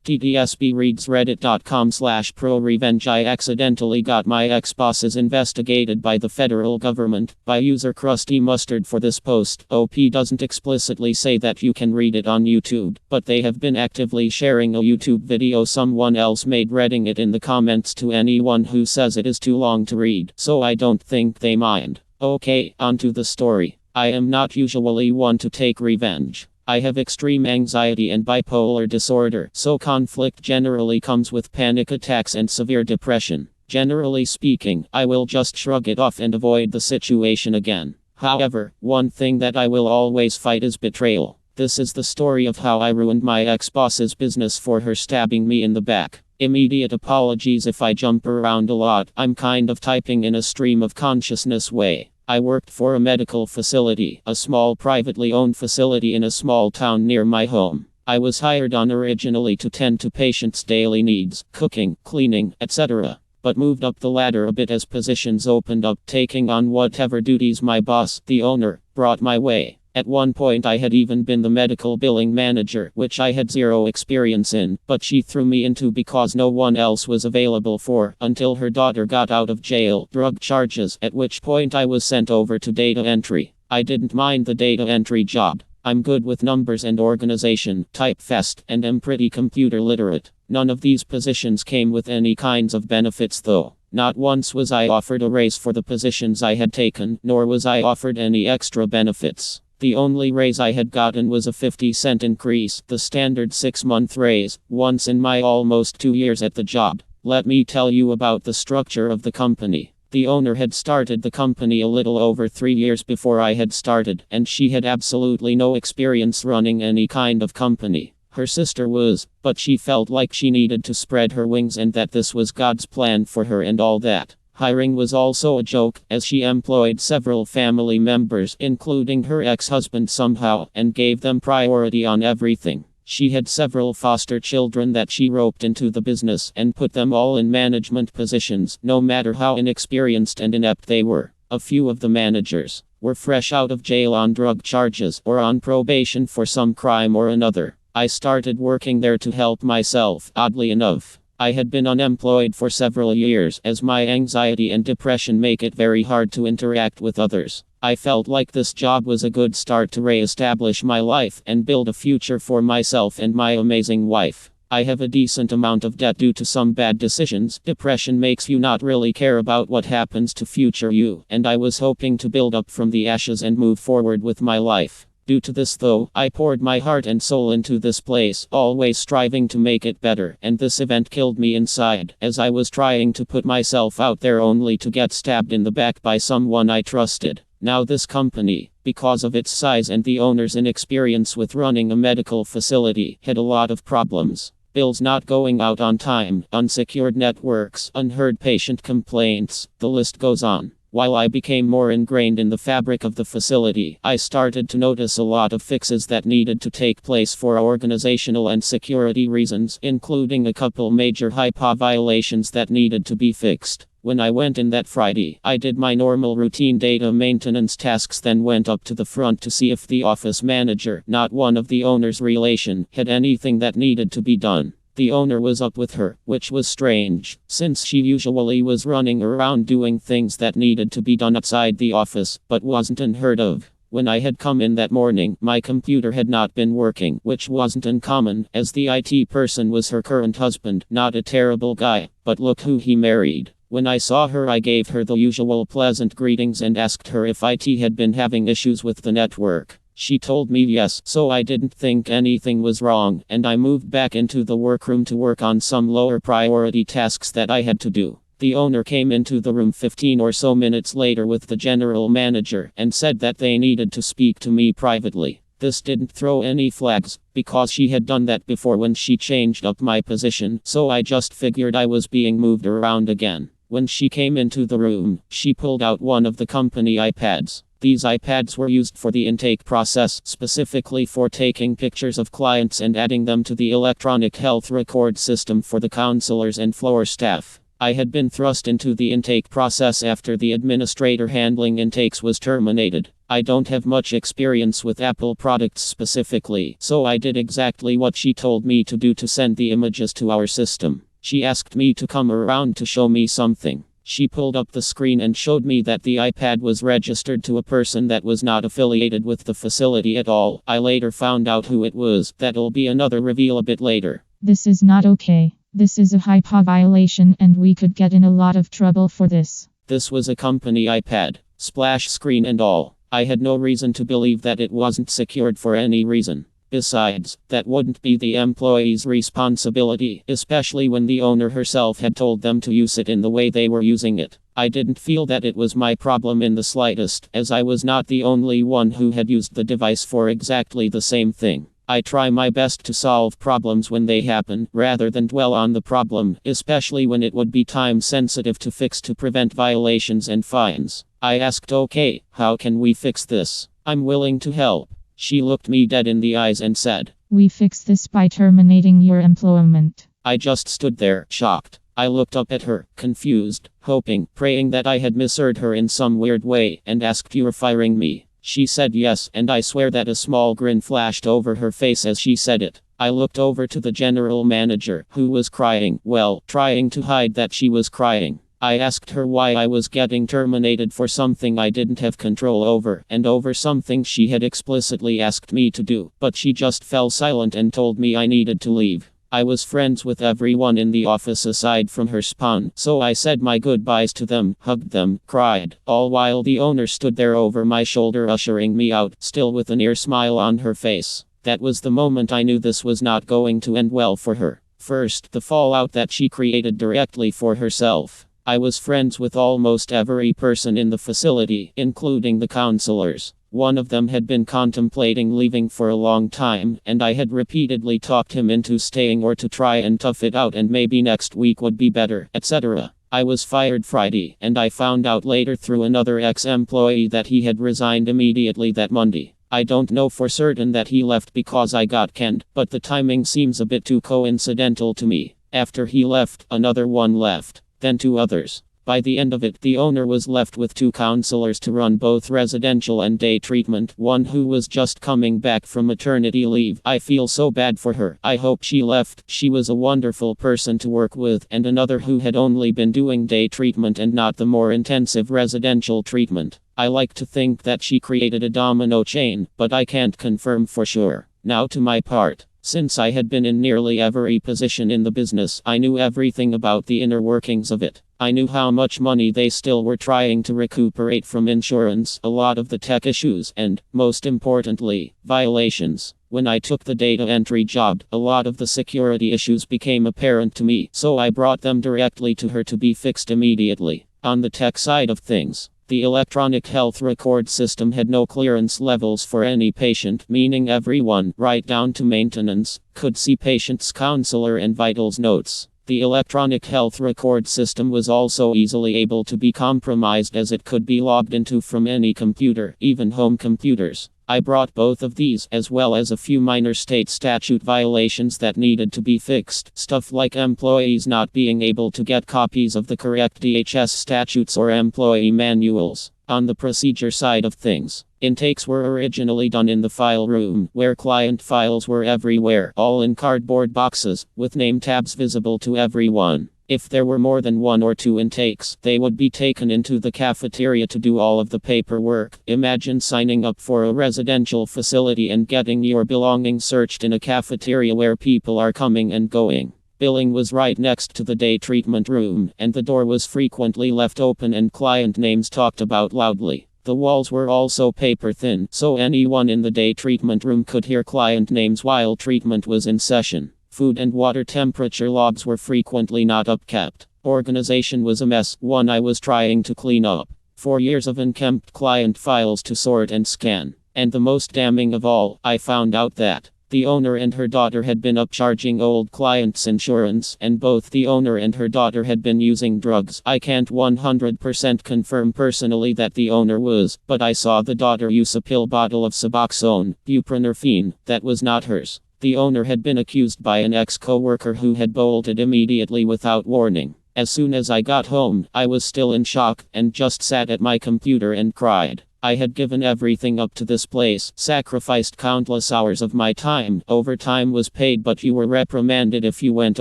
TDSB reads reddit.com/prorevenge. I accidentally got my ex-bosses investigated by the federal government by user Krusty Mustard for this post. OP doesn't explicitly say that you can read it on YouTube, but they have been actively sharing a YouTube video someone else made, reading it in the comments to anyone who says it is too long to read, so I don't think they mind. Okay, onto the story. I am not usually one to take revenge. I have extreme anxiety and bipolar disorder, so conflict generally comes with panic attacks and severe depression. Generally speaking, I will just shrug it off and avoid the situation again. However, one thing that I will always fight is betrayal. This is the story of how I ruined my ex-boss's business for her stabbing me in the back. Immediate apologies if I jump around a lot. I'm kind of typing in a stream of consciousness way. I worked for a medical facility, a small privately owned facility in a small town near my home. I was hired on originally to tend to patients' daily needs, cooking, cleaning, etc., but moved up the ladder a bit as positions opened up, taking on whatever duties my boss, the owner, brought my way. At one point I had even been the medical billing manager, which I had zero experience in, but she threw me into because no one else was available for, until her daughter got out of jail, drug charges, at which point I was sent over to data entry. I didn't mind the data entry job. I'm good with numbers and organization, type fast, and am pretty computer literate. None of these positions came with any kinds of benefits though. Not once was I offered a raise for the positions I had taken, nor was I offered any extra benefits. The only raise I had gotten was a 50-cent increase, the standard 6-month raise, once in my almost 2 years at the job. Let me tell you about the structure of the company. The owner had started the company a little over 3 years before I had started, and she had absolutely no experience running any kind of company. Her sister was, but she felt like she needed to spread her wings and that this was God's plan for her and all that. Hiring was also a joke, as she employed several family members, including her ex-husband somehow, and gave them priority on everything. She had several foster children that she roped into the business and put them all in management positions, no matter how inexperienced and inept they were. A few of the managers were fresh out of jail on drug charges or on probation for some crime or another. I started working there to help myself, oddly enough. I had been unemployed for several years, as my anxiety and depression make it very hard to interact with others. I felt like this job was a good start to re-establish my life and build a future for myself and my amazing wife. I have a decent amount of debt due to some bad decisions. Depression makes you not really care about what happens to future you, and I was hoping to build up from the ashes and move forward with my life. Due to this though, I poured my heart and soul into this place, always striving to make it better, and this event killed me inside, as I was trying to put myself out there only to get stabbed in the back by someone I trusted. Now this company, because of its size and the owner's inexperience with running a medical facility, had a lot of problems. Bills not going out on time, unsecured networks, unheard patient complaints, the list goes on. While I became more ingrained in the fabric of the facility, I started to notice a lot of fixes that needed to take place for organizational and security reasons, including a couple major HIPAA violations that needed to be fixed. When I went in that Friday, I did my normal routine data maintenance tasks, then went up to the front to see if the office manager, not one of the owner's relation, had anything that needed to be done. The owner was up with her, which was strange, since she usually was running around doing things that needed to be done outside the office, but wasn't unheard of. When I had come in that morning, my computer had not been working, which wasn't uncommon, as the IT person was her current husband, not a terrible guy, but look who he married. When I saw her, I gave her the usual pleasant greetings and asked her if IT had been having issues with the network. She told me yes, so I didn't think anything was wrong, and I moved back into the workroom to work on some lower priority tasks that I had to do. The owner came into the room 15 or so minutes later with the general manager and said that they needed to speak to me privately. This didn't throw any flags, because she had done that before when she changed up my position, so I just figured I was being moved around again. When she came into the room, she pulled out one of the company iPads. These iPads were used for the intake process, specifically for taking pictures of clients and adding them to the electronic health record system for the counselors and floor staff. I had been thrust into the intake process after the administrator handling intakes was terminated. I don't have much experience with Apple products specifically, so I did exactly what she told me to do to send the images to our system. She asked me to come around to show me something. She pulled up the screen and showed me that the iPad was registered to a person that was not affiliated with the facility at all. I later found out who it was. That'll be another reveal a bit later. This is not okay. This is a HIPAA violation and we could get in a lot of trouble for this. This was a company iPad, splash screen and all. I had no reason to believe that it wasn't secured for any reason. Besides, that wouldn't be the employee's responsibility, especially when the owner herself had told them to use it in the way they were using it. I didn't feel that it was my problem in the slightest, as I was not the only one who had used the device for exactly the same thing. I try my best to solve problems when they happen, rather than dwell on the problem, especially when it would be time sensitive to fix to prevent violations and fines. I asked, okay, how can we fix this? I'm willing to help. She looked me dead in the eyes and said, "We fix this by terminating your employment." I just stood there, shocked. I looked up at her, confused, hoping, praying that I had misheard her in some weird way, and asked, "You're firing me?" She said yes, and I swear that a small grin flashed over her face as she said it. I looked over to the general manager, who was crying, well, trying to hide that she was crying. I asked her why I was getting terminated for something I didn't have control over, and over something she had explicitly asked me to do, but she just fell silent and told me I needed to leave. I was friends with everyone in the office aside from her spawn, so I said my goodbyes to them, hugged them, cried, all while the owner stood there over my shoulder ushering me out, still with a near smile on her face. That was the moment I knew this was not going to end well for her. First, the fallout that she created directly for herself. I was friends with almost every person in the facility, including the counselors. One of them had been contemplating leaving for a long time, and I had repeatedly talked him into staying or to try and tough it out and maybe next week would be better, etc. I was fired Friday, and I found out later through another ex-employee that he had resigned immediately that Monday. I don't know for certain that he left because I got canned, but the timing seems a bit too coincidental to me. After he left, another one left. Then two others. By the end of it, the owner was left with two counselors to run both residential and day treatment, one who was just coming back from maternity leave. I feel so bad for her. I hope she left. She was a wonderful person to work with, and another who had only been doing day treatment and not the more intensive residential treatment. I like to think that she created a domino chain, but I can't confirm for sure. Now to my part. Since I had been in nearly every position in the business, I knew everything about the inner workings of it. I knew how much money they still were trying to recuperate from insurance, a lot of the tech issues, and, most importantly, violations. When I took the data entry job, a lot of the security issues became apparent to me, so I brought them directly to her to be fixed immediately. On the tech side of things, the electronic health record system had no clearance levels for any patient, meaning everyone, right down to maintenance, could see patient's counselor and vitals notes. The electronic health record system was also easily able to be compromised as it could be logged into from any computer, even home computers. I brought both of these, as well as a few minor state statute violations that needed to be fixed. Stuff like employees not being able to get copies of the correct DHS statutes or employee manuals. On the procedure side of things, intakes were originally done in the file room, where client files were everywhere, all in cardboard boxes, with name tabs visible to everyone. If there were more than one or two intakes, they would be taken into the cafeteria to do all of the paperwork. Imagine signing up for a residential facility and getting your belongings searched in a cafeteria where people are coming and going. Billing was right next to the day treatment room, and the door was frequently left open and client names talked about loudly. The walls were also paper thin, so anyone in the day treatment room could hear client names while treatment was in session. Food and water temperature logs were frequently not upkept. Organization was a mess, one I was trying to clean up. 4 years of unkempt client files to sort and scan. And the most damning of all, I found out that the owner and her daughter had been upcharging old clients' insurance, and both the owner and her daughter had been using drugs. I can't 100% confirm personally that the owner was, but I saw the daughter use a pill bottle of Suboxone, buprenorphine, that was not hers. The owner had been accused by an ex-coworker who had bolted immediately without warning. As soon as I got home, I was still in shock, and just sat at my computer and cried. I had given everything up to this place, sacrificed countless hours of my time. Overtime was paid, but you were reprimanded if you went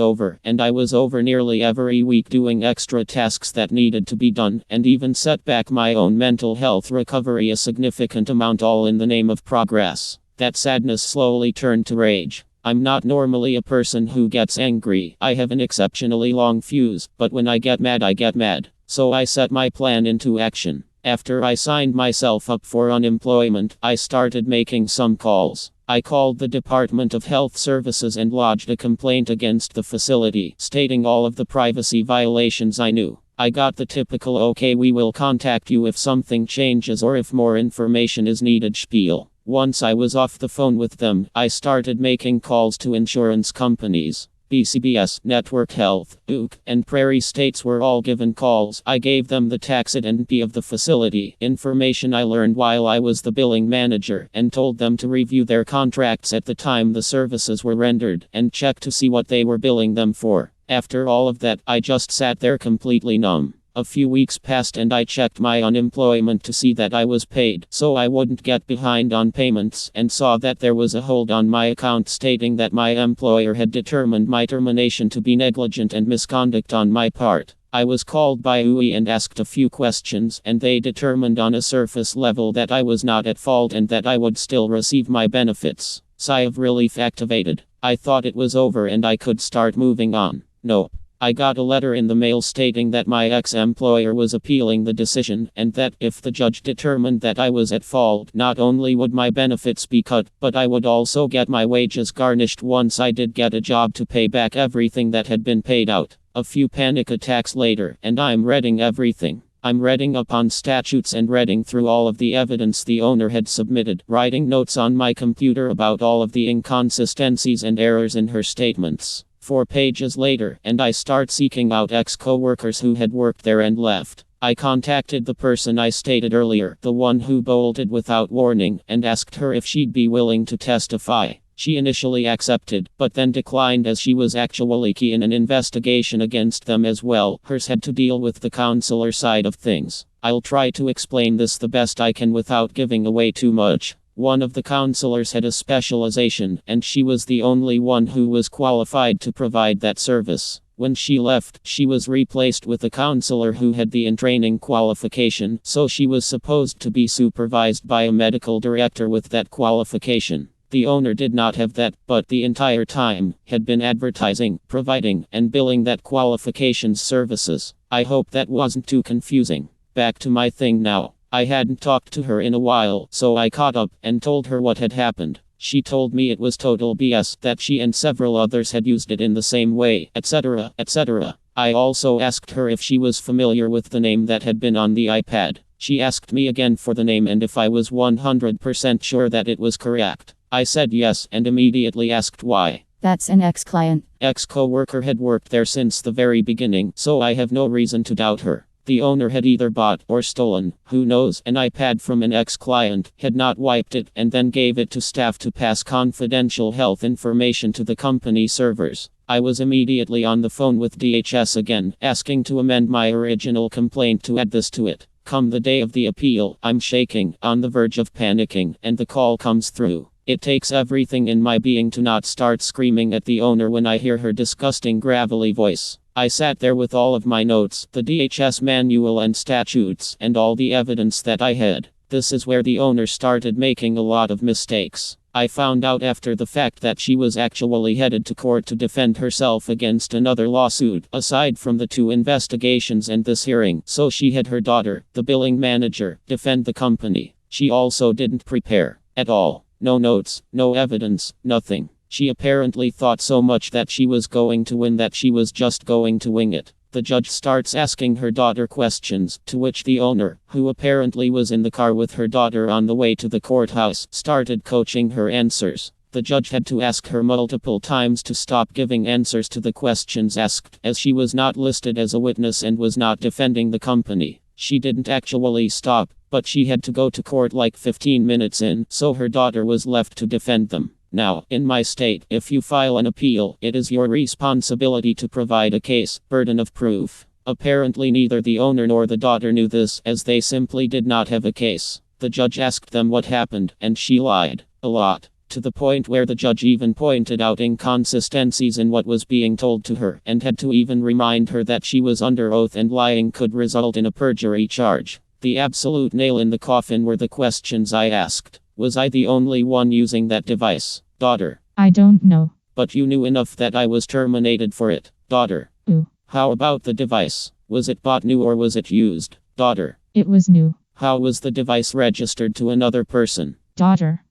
over, and I was over nearly every week doing extra tasks that needed to be done, and even set back my own mental health recovery a significant amount, all in the name of progress. That sadness slowly turned to rage. I'm not normally a person who gets angry. I have an exceptionally long fuse, but when I get mad, I get mad. So I set my plan into action. After I signed myself up for unemployment, I started making some calls. I called the Department of Health Services and lodged a complaint against the facility, stating all of the privacy violations I knew. I got the typical "okay, we will contact you if something changes or if more information is needed" spiel. Once I was off the phone with them, I started making calls to insurance companies. BCBS, Network Health, UK, and Prairie States were all given calls. I gave them the tax ID of the facility, information I learned while I was the billing manager, and told them to review their contracts at the time the services were rendered, and check to see what they were billing them for. After all of that, I just sat there completely numb. A few weeks passed and I checked my unemployment to see that I was paid, so I wouldn't get behind on payments, and saw that there was a hold on my account stating that my employer had determined my termination to be negligent and misconduct on my part. I was called by UI and asked a few questions, and they determined on a surface level that I was not at fault and that I would still receive my benefits. Sigh of relief activated. I thought it was over and I could start moving on. No. I got a letter in the mail stating that my ex-employer was appealing the decision, and that if the judge determined that I was at fault, not only would my benefits be cut, but I would also get my wages garnished once I did get a job to pay back everything that had been paid out. A few panic attacks later, and I'm reading everything. I'm reading up on statutes and reading through all of the evidence the owner had submitted, writing notes on my computer about all of the inconsistencies and errors in her statements. 4 pages later, and I start seeking out ex-coworkers who had worked there and left. I contacted the person I stated earlier, the one who bolted without warning, and asked her if she'd be willing to testify. She initially accepted, but then declined as she was actually key in an investigation against them as well. Hers had to deal with the counselor side of things. I'll try to explain this the best I can without giving away too much. One of the counselors had a specialization, and she was the only one who was qualified to provide that service. When she left, she was replaced with a counselor who had the in-training qualification, so she was supposed to be supervised by a medical director with that qualification. The owner did not have that, but the entire time had been advertising, providing, and billing that qualifications services. I hope that wasn't too confusing. Back to my thing now. I hadn't talked to her in a while, so I caught up and told her what had happened. She told me it was total BS, that she and several others had used it in the same way, etc., etc. I also asked her if she was familiar with the name that had been on the iPad. She asked me again for the name and if I was 100% sure that it was correct. I said yes and immediately asked why. That's an ex-client. Ex-coworker had worked there since the very beginning, so I have no reason to doubt her. The owner had either bought or stolen, who knows, an iPad from an ex-client, had not wiped it, and then gave it to staff to pass confidential health information to the company servers. I was immediately on the phone with DHS again, asking to amend my original complaint to add this to it. Come the day of the appeal, I'm shaking, on the verge of panicking, and the call comes through. It takes everything in my being to not start screaming at the owner when I hear her disgusting gravelly voice. I sat there with all of my notes, the DHS manual and statutes, and all the evidence that I had. This is where the owner started making a lot of mistakes. I found out after the fact that she was actually headed to court to defend herself against another lawsuit, aside from the 2 investigations and this hearing, so she had her daughter, the billing manager, defend the company. She also didn't prepare at all. No notes, no evidence, nothing. She apparently thought so much that she was going to win that she was just going to wing it. The judge starts asking her daughter questions, to which the owner, who apparently was in the car with her daughter on the way to the courthouse, started coaching her answers. The judge had to ask her multiple times to stop giving answers to the questions asked, as she was not listed as a witness and was not defending the company. She didn't actually stop, but she had to go to court like 15 minutes in, so her daughter was left to defend them. Now, in my state, if you file an appeal, it is your responsibility to provide a case, burden of proof. Apparently neither the owner nor the daughter knew this, as they simply did not have a case. The judge asked them what happened, and she lied. A lot. To the point where the judge even pointed out inconsistencies in what was being told to her, and had to even remind her that she was under oath and lying could result in a perjury charge. The absolute nail in the coffin were the questions I asked. Was I the only one using that device? Daughter. I don't know. But you knew enough that I was terminated for it. Daughter. Ooh. How about the device? Was it bought new or was it used? Daughter. It was new. How was the device registered to another person? Daughter.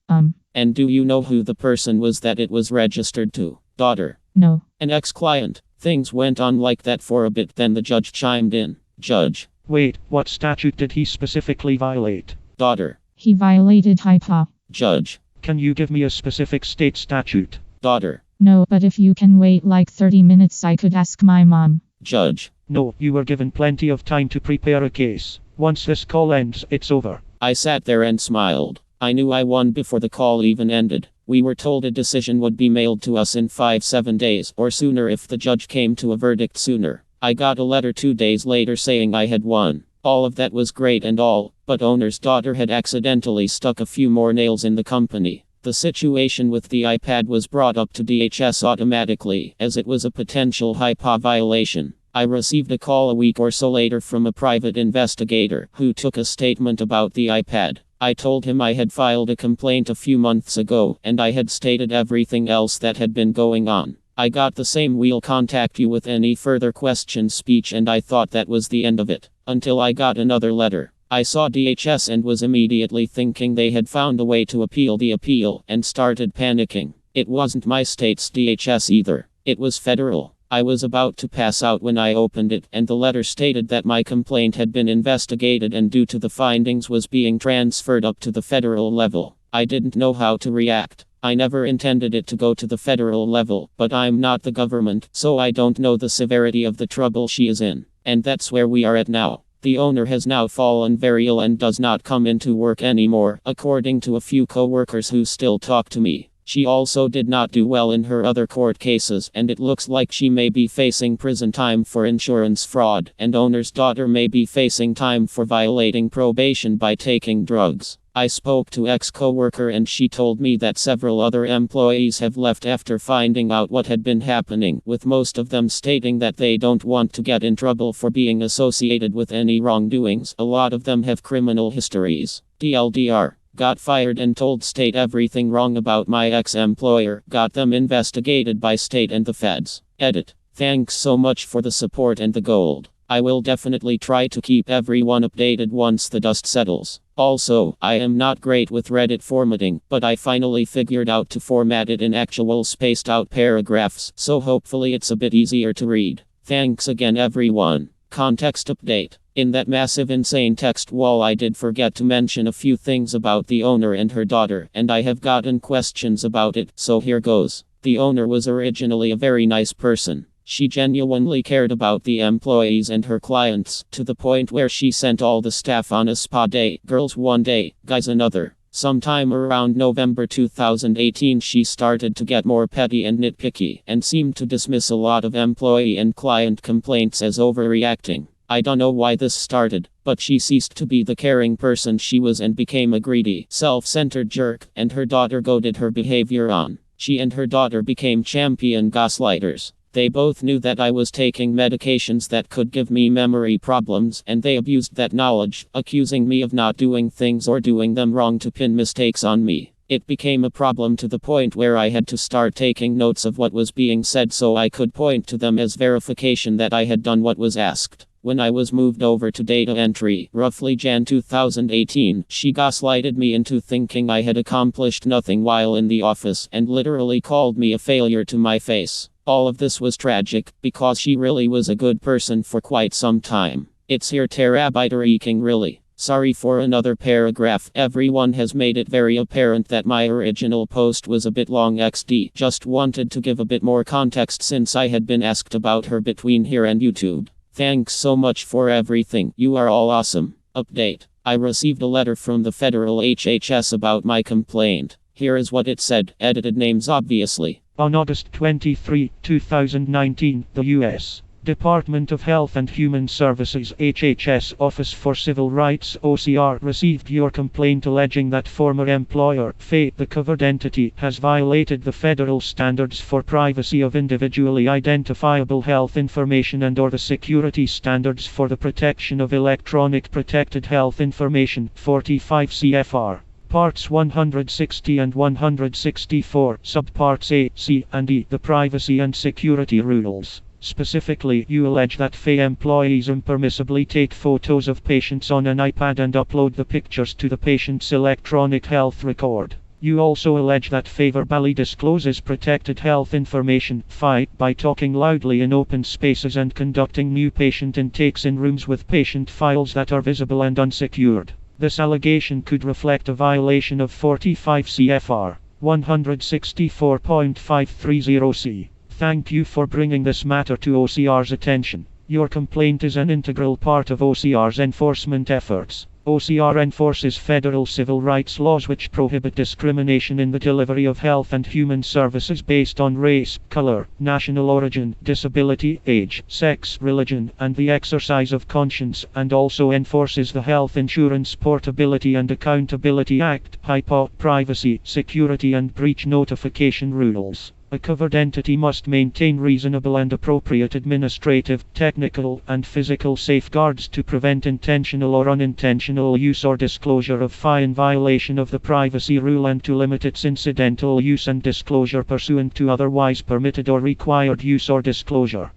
And do you know who the person was that it was registered to? Daughter. No. An ex-client. Things went on like that for a bit, then the judge chimed in. Judge. Wait, what statute did he specifically violate? Daughter. He violated HIPAA. Judge. Can you give me a specific state statute? Daughter. No, but if you can wait like 30 minutes, I could ask my mom. Judge. No, you were given plenty of time to prepare a case. Once this call ends, it's over. I sat there and smiled. I knew I won before the call even ended. We were told a decision would be mailed to us in 5-7 days, or sooner if the judge came to a verdict sooner. I got a letter 2 days later saying I had won. All of that was great and all, but owner's daughter had accidentally stuck a few more nails in the company. The situation with the iPad was brought up to DHS automatically, as it was a potential HIPAA violation. I received a call a week or so later from a private investigator, who took a statement about the iPad. I told him I had filed a complaint a few months ago, and I had stated everything else that had been going on. I got the same "we'll contact you with any further questions" speech, and I thought that was the end of it. Until I got another letter. I saw DHS and was immediately thinking they had found a way to appeal the appeal, and started panicking. It wasn't my state's DHS either. It was federal. I was about to pass out when I opened it, and the letter stated that my complaint had been investigated and due to the findings was being transferred up to the federal level. I didn't know how to react. I never intended it to go to the federal level, but I'm not the government, so I don't know the severity of the trouble she is in. And that's where we are at now. The owner has now fallen very ill and does not come into work anymore, according to a few co-workers who still talk to me. She also did not do well in her other court cases, and it looks like she may be facing prison time for insurance fraud, and owner's daughter may be facing time for violating probation by taking drugs. I spoke to ex-coworker and she told me that several other employees have left after finding out what had been happening, with most of them stating that they don't want to get in trouble for being associated with any wrongdoings. A lot of them have criminal histories. DLDR. Got fired and told state everything wrong about my ex-employer. Got them investigated by state and the feds. Edit. Thanks so much for the support and the gold. I will definitely try to keep everyone updated once the dust settles. Also, I am not great with Reddit formatting, but I finally figured out to format it in actual spaced out paragraphs, so hopefully it's a bit easier to read. Thanks again everyone. Context update. In that massive insane text wall I did forget to mention a few things about the owner and her daughter, and I have gotten questions about it, so here goes. The owner was originally a very nice person. She genuinely cared about the employees and her clients, to the point where she sent all the staff on a spa day, girls one day, guys another. Sometime around November 2018 she started to get more petty and nitpicky, and seemed to dismiss a lot of employee and client complaints as overreacting. I don't know why this started, but she ceased to be the caring person she was and became a greedy, self-centered jerk, and her daughter goaded her behavior on. She and her daughter became champion gaslighters. They both knew that I was taking medications that could give me memory problems, and they abused that knowledge, accusing me of not doing things or doing them wrong to pin mistakes on me. It became a problem to the point where I had to start taking notes of what was being said so I could point to them as verification that I had done what was asked. When I was moved over to data entry, roughly Jan 2018, she gaslighted me into thinking I had accomplished nothing while in the office, and literally called me a failure to my face. All of this was tragic, because she really was a good person for quite some time. It's here terabyte-eking really. Sorry for another paragraph. Everyone has made it very apparent that my original post was a bit long XD. Just wanted to give a bit more context since I had been asked about her between here and YouTube. Thanks so much for everything. You are all awesome. Update. I received a letter from the federal HHS about my complaint. Here is what it said. Edited names obviously. On August 23, 2019, the U.S. Department of Health and Human Services HHS Office for Civil Rights OCR received your complaint alleging that former employer, FE, the covered entity, has violated the federal standards for privacy of individually identifiable health information and/or the security standards for the protection of electronic protected health information 45 CFR. Parts 160 and 164, Subparts A, C, and E, the Privacy and Security Rules. Specifically, you allege that FE employees impermissibly take photos of patients on an iPad and upload the pictures to the patient's electronic health record. You also allege that FE verbally discloses protected health information (FI) by talking loudly in open spaces and conducting new patient intakes in rooms with patient files that are visible and unsecured. This allegation could reflect a violation of 45 CFR 164.530C. Thank you for bringing this matter to OCR's attention. Your complaint is an integral part of OCR's enforcement efforts. OCR enforces federal civil rights laws which prohibit discrimination in the delivery of health and human services based on race, color, national origin, disability, age, sex, religion, and the exercise of conscience, and also enforces the Health Insurance Portability and Accountability Act, HIPAA, privacy, security and breach notification rules. A covered entity must maintain reasonable and appropriate administrative, technical, and physical safeguards to prevent intentional or unintentional use or disclosure of FI in violation of the privacy rule and to limit its incidental use and disclosure pursuant to otherwise permitted or required use or disclosure.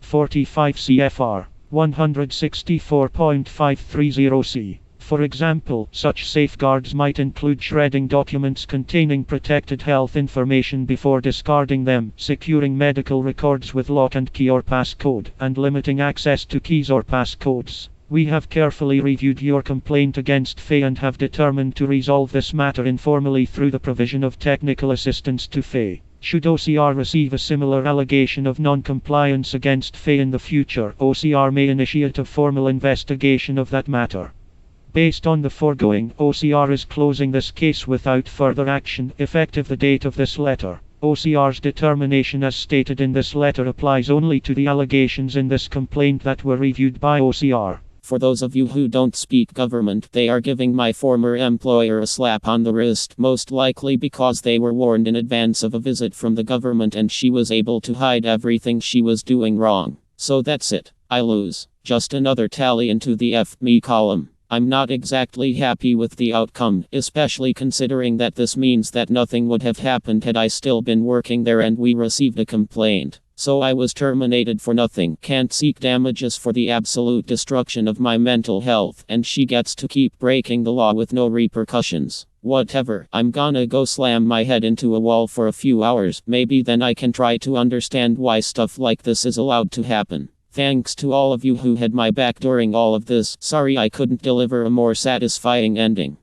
45 CFR 164.530C. For example, such safeguards might include shredding documents containing protected health information before discarding them, securing medical records with lock and key or passcode, and limiting access to keys or passcodes. We have carefully reviewed your complaint against FE and have determined to resolve this matter informally through the provision of technical assistance to FE. Should OCR receive a similar allegation of non-compliance against FE in the future, OCR may initiate a formal investigation of that matter. Based on the foregoing, OCR is closing this case without further action, effective the date of this letter. OCR's determination as stated in this letter applies only to the allegations in this complaint that were reviewed by OCR. For those of you who don't speak government, they are giving my former employer a slap on the wrist, most likely because they were warned in advance of a visit from the government and she was able to hide everything she was doing wrong. So that's it. I lose. Just another tally into the F me column. I'm not exactly happy with the outcome, especially considering that this means that nothing would have happened had I still been working there and we received a complaint. So I was terminated for nothing, can't seek damages for the absolute destruction of my mental health, and she gets to keep breaking the law with no repercussions. Whatever, I'm gonna go slam my head into a wall for a few hours, maybe then I can try to understand why stuff like this is allowed to happen. Thanks to all of you who had my back during all of this. Sorry I couldn't deliver a more satisfying ending.